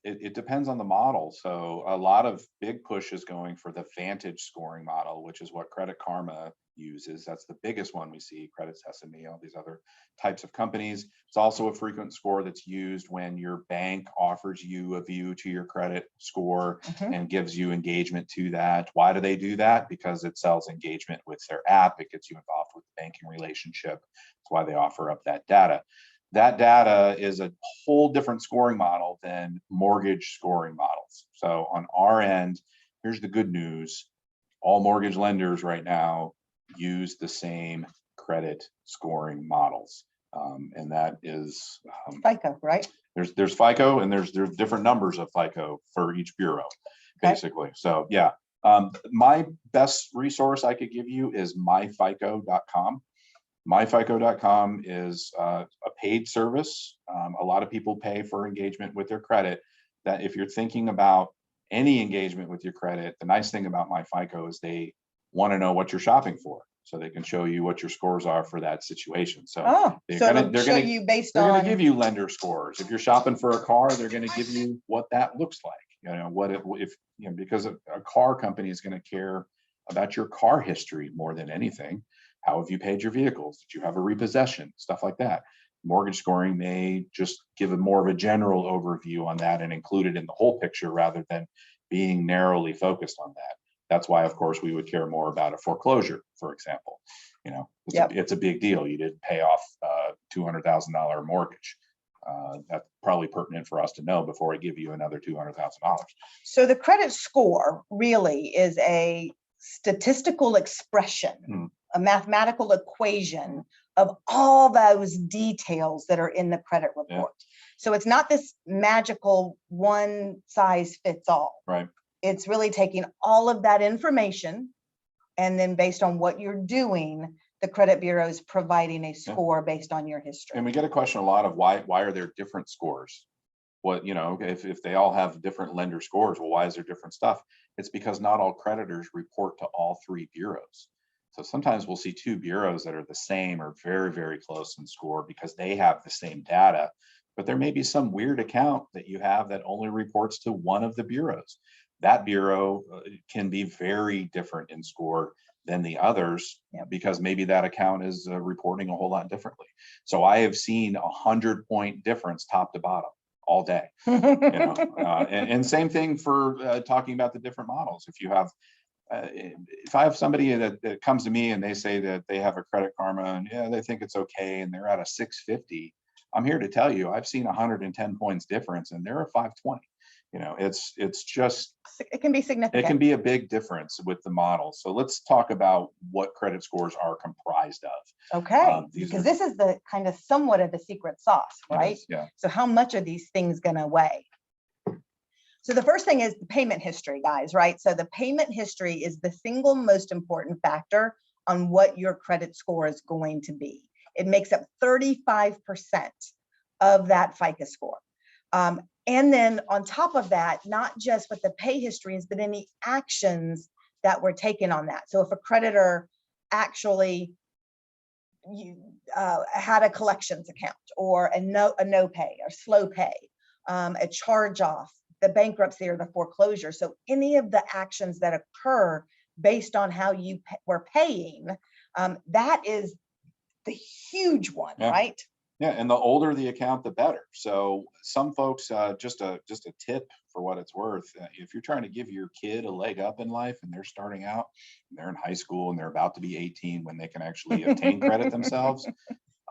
it depends on the model. So a lot of big push is going for the Vantage scoring model, which is what Credit Karma uses. That's the biggest one we see, Credit Sesame, all these other types of companies. It's also a frequent score that's used when your bank offers you a view to your credit score and gives you engagement to that. Why do they do that? Because it sells engagement with their app. It gets you involved with the banking relationship. That's why they offer up that data. That data is a whole different scoring model than mortgage scoring models. So on our end, here's the good news. All mortgage lenders right now use the same credit scoring models. And that is FICO, right? there's FICO, and there's different numbers of FICO for each bureau, basically. So yeah, my best resource I could give you is myfico.com. Myfico.com is a paid service. A lot of people pay for engagement with their credit. That if you're thinking about any engagement with your credit, the nice thing about MyFICO is they want to know what you're shopping for, so they can show you what your scores are for that situation. So So it'll show you based they're going on, to give you lender scores. If you're shopping for a car, they're going to give you what that looks like. Because a car company is going to care about your car history more than anything. How have you paid your vehicles? Did you have a repossession? Stuff like that. Mortgage scoring may just give a more of a general overview on that and include it in the whole picture rather than being narrowly focused on that. That's why, of course, we would care more about a foreclosure, for example. It's a big deal. You didn't pay off $200,000 mortgage. That's probably pertinent for us to know before I give you another $200,000. so the credit score really is a statistical expression, a mathematical equation of all those details that are in the credit report. So it's not this magical one size fits all. Right. It's really taking all of that information, and then based on what you're doing, the credit bureau is providing a score based on your history. And we get a question a lot of why are there different scores? If they all have different lender scores, well, why is there different stuff? It's because not all creditors report to all three bureaus. So sometimes we'll see two bureaus that are the same or very, very close in score because they have the same data, but there may be some weird account that you have that only reports to one of the bureaus. That bureau can be very different in score than the others because maybe that account is reporting a whole lot differently. So I have seen 100-point difference top to bottom all day. And same thing for talking about the different models. If you have if I have somebody that comes to me and they say that they have a Credit Karma and they think it's okay and they're at a 650, I'm here to tell you I've seen 110 points difference and they're a 520. It's just, it can be significant. It can be a big difference with the model. So let's talk about what credit scores are comprised of. Okay, because this is the kind of somewhat of the secret sauce, right? Yeah. So how much are these things gonna weigh? So the first thing is the payment history, guys, right? So the payment history is the single most important factor on what your credit score is going to be. It makes up 35% of that FICO score. And then on top of that, not just what the pay history is, but any actions that were taken on that. So if a creditor actually had a collections account or a no pay or slow pay, a charge off, the bankruptcy or the foreclosure. So any of the actions that occur based on how you were paying, that is the huge one, right? Yeah, and the older the account, the better. So some folks, just a tip for what it's worth, if you're trying to give your kid a leg up in life and they're starting out, and they're in high school and they're about to be 18 when they can actually obtain credit themselves,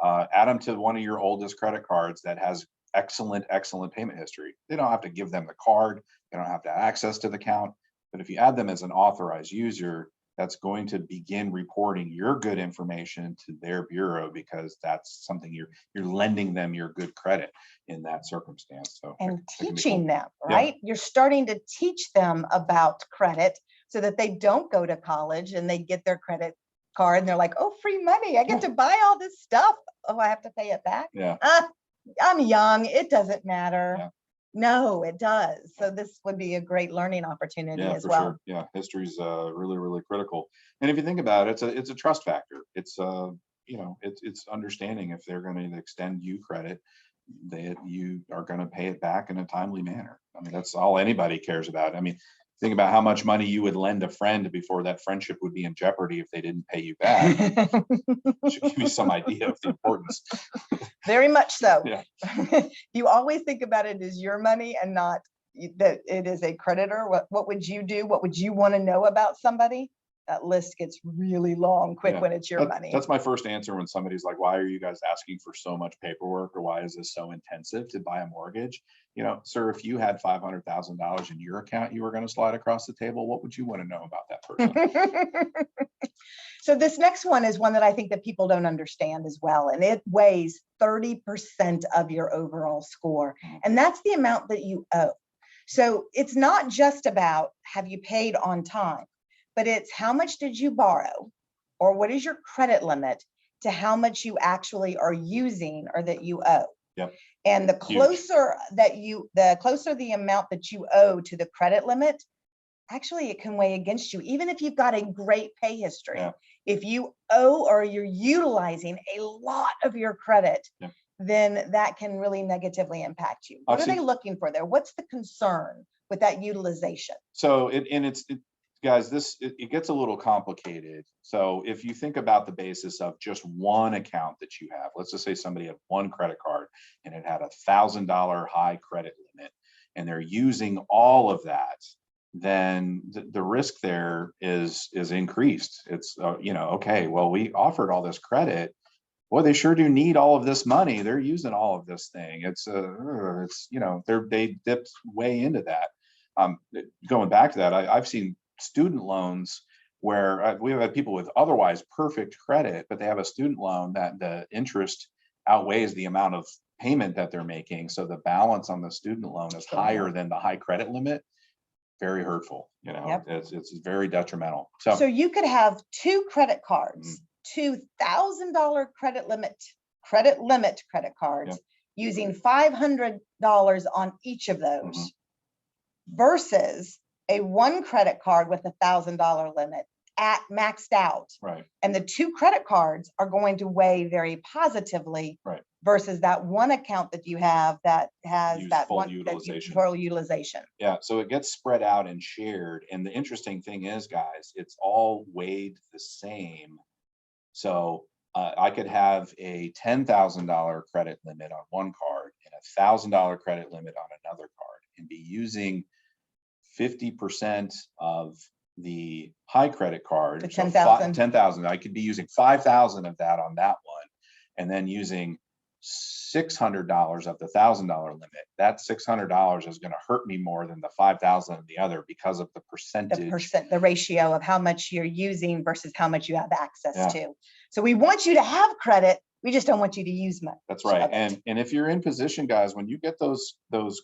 add them to one of your oldest credit cards that has excellent payment history. They don't have to give them the card. They don't have to have access to the account. But if you add them as an authorized user, that's going to begin reporting your good information to their bureau because that's something you're lending them your good credit in that circumstance. So and teaching them, right? You're starting to teach them about credit so that they don't go to college and they get their credit card and they're like, oh, free money. I get to buy all this stuff. Oh, I have to pay it back. Yeah. I'm young. It doesn't matter. Yeah. No, it does. So this would be a great learning opportunity as well. Sure. Yeah, history is really, really critical. And if you think about it, it's a trust factor. It's it's understanding if they're going to extend you credit, that you are going to pay it back in a timely manner. I mean, that's all anybody cares about. I mean, think about how much money you would lend a friend before that friendship would be in jeopardy if they didn't pay you back. Should give you some idea of the importance. Very much so. Yeah. You always think about it as your money and not that it is a creditor. What would you do? What would you want to know about somebody? That list gets really long quick Yeah, when it's your money. That's my first answer when somebody's like, why are you guys asking for so much paperwork, or why is this so intensive to buy a mortgage? You know, sir, if you had $500,000 in your account you were going to slide across the table, what would you want to know about that person? So this next one is one that I think that people don't understand as well, and it weighs 30% of your overall score, and that's the amount that you owe. So it's not just about have you paid on time, but it's how much did you borrow, or what is your credit limit to how much you actually are using or that you owe. Yep. And the closer the amount that you owe to the credit limit, actually it can weigh against you, even if you've got a great pay history. Yeah. If you owe or you're utilizing a lot of your credit, Yeah. then that can really negatively impact you. What are they looking for there? What's the concern with that utilization? So guys, it gets a little complicated. So if you think about the basis of just one account that you have, let's just say somebody had one credit card and it had $1,000 high credit limit, and they're using all of that, then the risk there is increased. It's okay, well, we offered all this credit. Boy, they sure do need all of this money. They're using all of this thing. They dipped way into that. Going back to that, I've seen student loans where we've had people with otherwise perfect credit, but they have a student loan that the interest outweighs the amount of payment that they're making. So the balance on the student loan is higher than the high credit limit. Very hurtful. Yep. It's very detrimental. So you could have two credit cards, $2,000 credit limit credit cards, Yep. using $500 on each of those, versus a one credit card with $1,000 limit at maxed out. Right. And the two credit cards are going to weigh very positively, Right, versus that one account that you have that has that full one utilization. full utilization. Yeah, so it gets spread out and shared. And the interesting thing is, guys, it's all weighed the same. So I could have a $10,000 credit limit on one card and a $1,000 credit limit on another card, and be using 50% of the high credit card. The So 10,000. 10,000. I could be using 5,000 of that on that one, and then using $600 of the $1,000 limit. That $600 is going to hurt me more than the 5,000 of the other because of the percentage. The ratio of how much you're using versus how much you have access to. So we want you to have credit. We just don't want you to use much. That's right. And if you're in position, guys, when you get those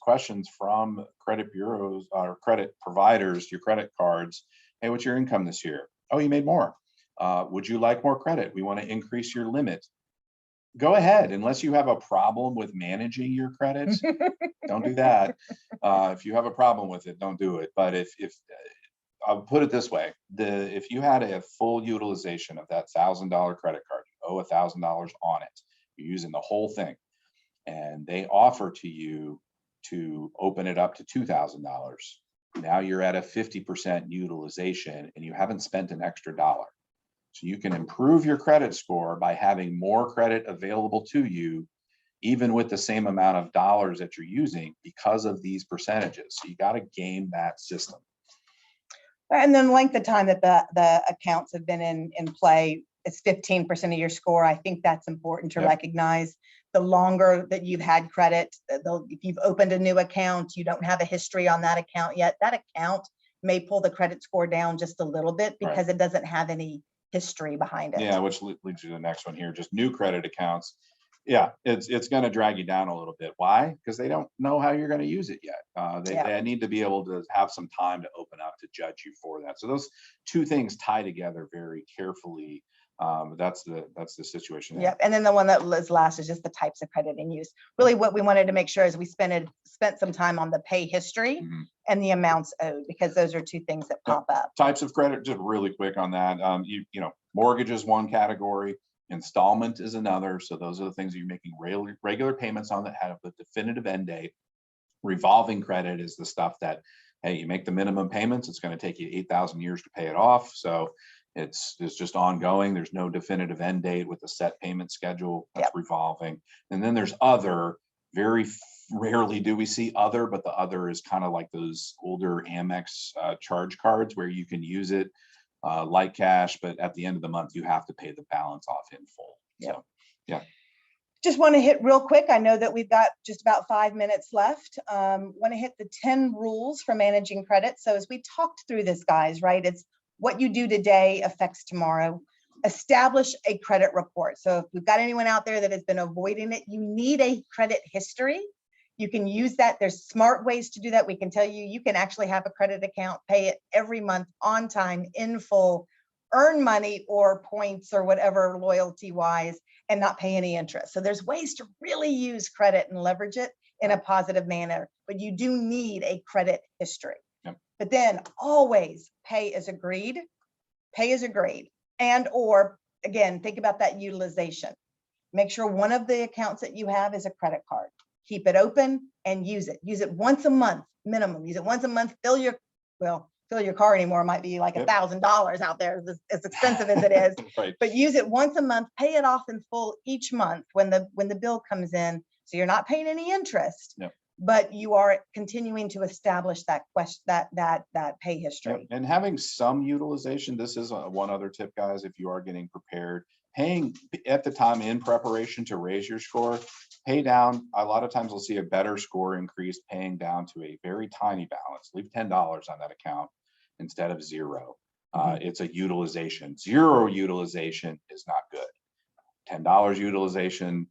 questions from credit bureaus or credit providers, your credit cards, hey, what's your income this year? Oh, you made more. Would you like more credit? We want to increase your limit. Go ahead, unless you have a problem with managing your credit. Don't do that. If you have a problem with it, don't do it. But if I'll put it this way, if you had a full utilization of that $1,000 credit card, you owe $1,000 on it, you're using the whole thing, and they offer to you to open it up to $2,000. Now you're at a 50% utilization and you haven't spent an extra dollar. So you can improve your credit score by having more credit available to you, even with the same amount of dollars that you're using, because of these percentages. So you got to game that system. And then length of time that the accounts have been in play, it's 15% of your score. I think that's important to recognize. The longer that you've had credit, if you've opened a new account, you don't have a history on that account yet, that account may pull the credit score down just a little bit because it doesn't have any history behind it. Yeah, which leads you to the next one here, just new credit accounts. Yeah, it's going to drag you down a little bit. Why? Because they don't know how you're going to use it yet. They need to be able to have some time to open up to judge you for that. So those two things tie together very carefully. That's the situation. Yep. And then the one that was last is just the types of credit in use. Really what we wanted to make sure is we spent some time on the pay history and the amounts owed, because those are two things that pop up. Types of credit, just really quick on that. Mortgage is one category, installment is another. So those are the things that you're making regular payments on that have a definitive end date. Revolving credit is the stuff that hey, you make the minimum payments, it's going to take you 8,000 years to pay it off. So it's just ongoing. There's no definitive end date with a set payment schedule that's Yep. revolving. And then there's other, very rarely do we see other, but the other is kind of like those older Amex charge cards where you can use it like cash, but at the end of the month, you have to pay the balance off in full. Yep. So, yeah. Just want to hit real quick. I know that we've got just about 5 minutes left. Want to hit the 10 rules for managing credit. So as we talked through this, guys, right? It's what you do today affects tomorrow. Establish a credit report. So if we've got anyone out there that has been avoiding it, you need a credit history. You can use that. There's smart ways to do that. We can tell you, you can actually have a credit account, pay it every month on time, in full, earn money or points or whatever loyalty wise, and not pay any interest. So there's ways to really use credit and leverage it in a positive manner, but you do need a credit history. Yep. But then always pay as agreed, and or again, think about that utilization. Make sure one of the accounts that you have is a credit card. Keep it open and use it. Use it once a month minimum. Use it once a month. Fill your car anymore might be like Yep. $1,000 out there, as expensive as it is. Right. But use it once a month, pay it off in full each month when the bill comes in. So you're not paying any interest, Yep. but you are continuing to establish that pay history. And having some utilization, this is one other tip, guys, if you are getting prepared, paying at the time in preparation to raise your score, pay down. A lot of times we'll see a better score increase paying down to a very tiny balance. Leave $10 on that account instead of zero. It's a utilization. Zero utilization is not good. $10 utilization,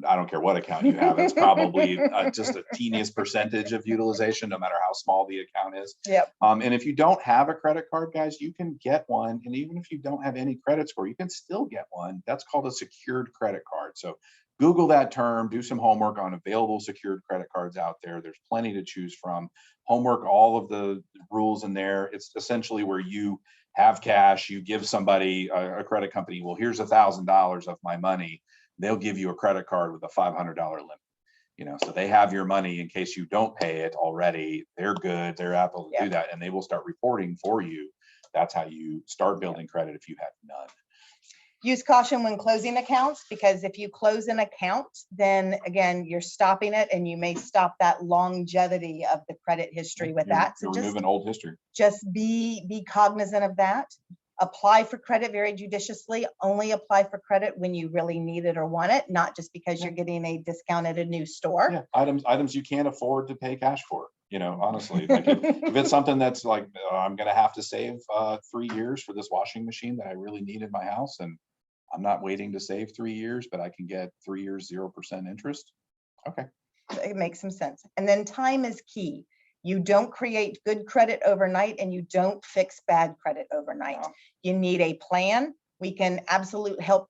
I don't care what account you have, it's probably just a teeniest percentage of utilization, no matter how small the account is. Yep. And if you don't have a credit card, guys, you can get one. And even if you don't have any credit score, you can still get one. That's called a secured credit card. So Google that term, do some homework on available secured credit cards out there. There's plenty to choose from. Homework all of the rules in there. It's essentially where you have cash, you give somebody, a credit company, well, here's $1,000 of my money. They'll give you a credit card with a $500 limit. So they have your money in case you don't pay it already. They're good. They're able to do that, and they will start reporting for you. That's how you start building credit if you have none. Use caution when closing accounts, because if you close an account, then again, you're stopping it and you may stop that longevity of the credit history with that. So You're just removing old history. be cognizant of that. Apply for credit very judiciously. Only apply for credit when you really need it or want it, not just because you're getting a discount at a new store. Yeah, items you can't afford to pay cash for. Honestly, like if it's something that's like I'm going to have to save 3 years for this washing machine that I really need in my house, and I'm not waiting to save 3 years, but I can get 3 years 0% interest. Okay, It makes some sense. And then time is key. You don't create good credit overnight, and you don't fix bad credit overnight. Wow. You need a plan. We can absolutely help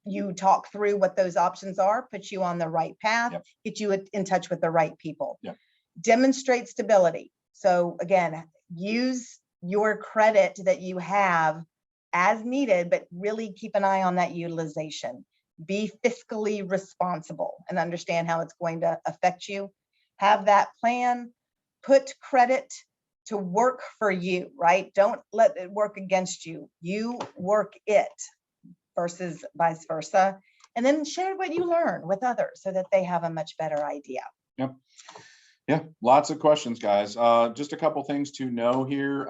you talk through what those options are, put you on the right path, Yep. get you in touch with the right people. Yep. Demonstrate stability. So again, use your credit that you have as needed, but really keep an eye on that utilization. Be fiscally responsible and understand how it's going to affect you. Have that plan. Put credit to work for you, right? Don't let it work against you. You work it versus vice versa. And then share what you learn with others so that they have a much better idea. Yep. Yeah, lots of questions, guys. Just a couple things to know here.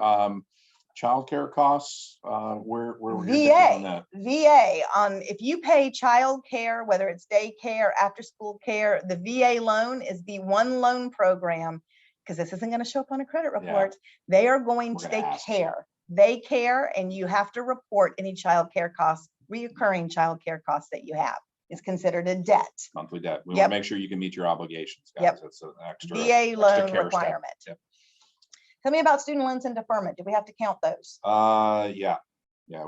Childcare costs, where we're on that. VA, if you pay childcare, whether it's daycare, after school care, the VA loan is the one loan program, because this isn't going to show up on a credit report. They are going to, they care, and you have to report any childcare costs, reoccurring childcare costs that you have. It's considered a debt. Monthly debt. We want to make sure you can meet your obligations, guys. Yep. That's an extra VA loan care requirement. Step. Yep. Tell me about student loans and deferment. Do we have to count those? Yeah,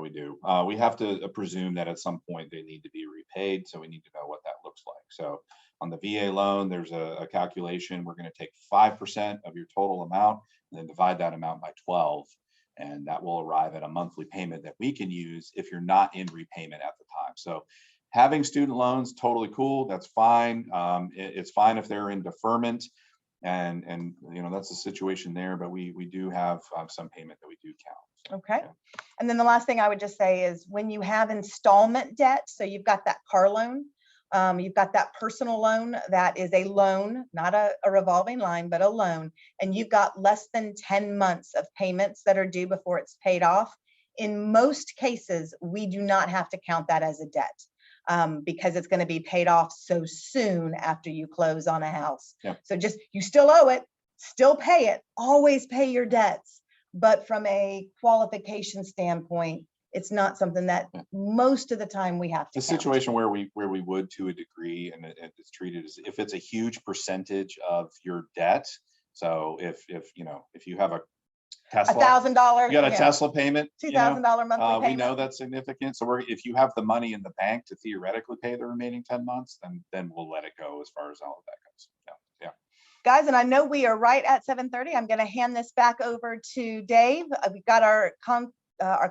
we do. We have to presume that at some point they need to be repaid. So we need to know what that looks like. So on the VA loan, there's a calculation. We're going to take 5% of your total amount and then divide that amount by 12. And that will arrive at a monthly payment that we can use if you're not in repayment at the time. So having student loans, totally cool. That's fine. It's fine if they're in deferment. And, you know, that's the situation there, but we do have some payment that we do count. Okay. Yeah. And then the last thing I would just say is when you have installment debt, so you've got that car loan, you've got that personal loan, that is a loan, not a revolving line, but a loan, and you've got less than 10 months of payments that are due before it's paid off. In most cases, we do not have to count that as a debt because it's going to be paid off so soon after you close on a house. Yeah. So just, you still owe it, still pay it, always pay your debts. But from a qualification standpoint, it's not something that most of the time we have to The count. situation where we would to a degree, and it's treated as if it's a huge percentage of your debt. So if you know, if you have a Tesla, $1,000, you got a Tesla payment, you know, $2,000 monthly we payment. know that's significant. So if you have the money in the bank to theoretically pay the remaining 10 months, then we'll let it go as far as all of that goes. Yeah. Guys, and I know we are right at 7:30. I'm going to hand this back over to Dave. We've got our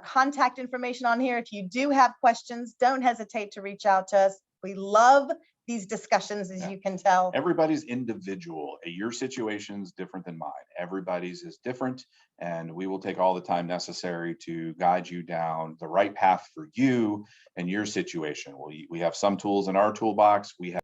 contact information on here. If you do have questions, don't hesitate to reach out to us. We love these discussions, as you can tell. Everybody's individual. Your situation's different than mine. Everybody's is different, and we will take all the time necessary to guide you down the right path for you and your situation. We have some tools in our toolbox. We have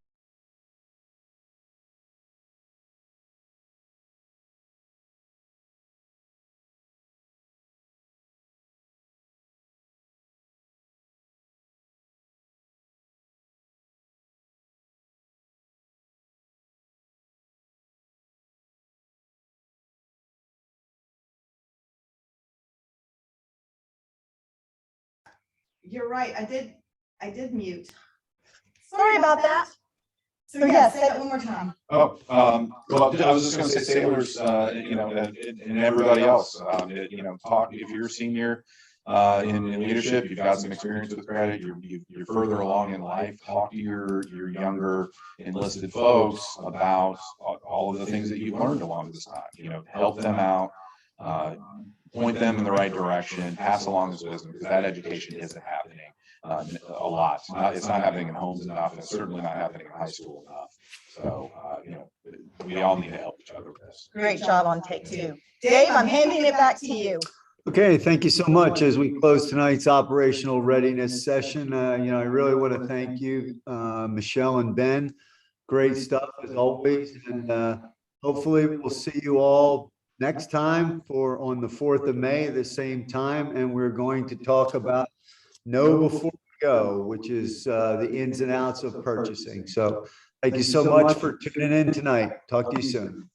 You're right. I did mute. Sorry about that. So yes, say that one more time. well, I was just going to say sailors, you know, and everybody else, you know, talk if you're a senior in leadership, you've got some experience with credit, you're further along in life, talk to your younger enlisted folks about all of the things that you've learned along this time. You know, help them out, point them in the right direction, pass along this wisdom, because that education isn't happening a lot. It's not happening in homes enough, and it's certainly not happening in high school enough. So, you know, we all need to help each other with this. Great job on take two. Dave, I'm handing it back to you. Okay, thank you so much. As we close tonight's operational readiness session, you know, I really want to thank you, Michelle and Ben. Great stuff as always. And hopefully we'll see you all next time on the 4th of May, the same time. And we're going to talk about Know Before We Go, which is the ins and outs of purchasing. So thank you so much for tuning in tonight. Talk to you soon.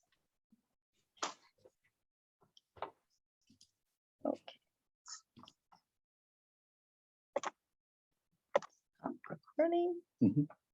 Running.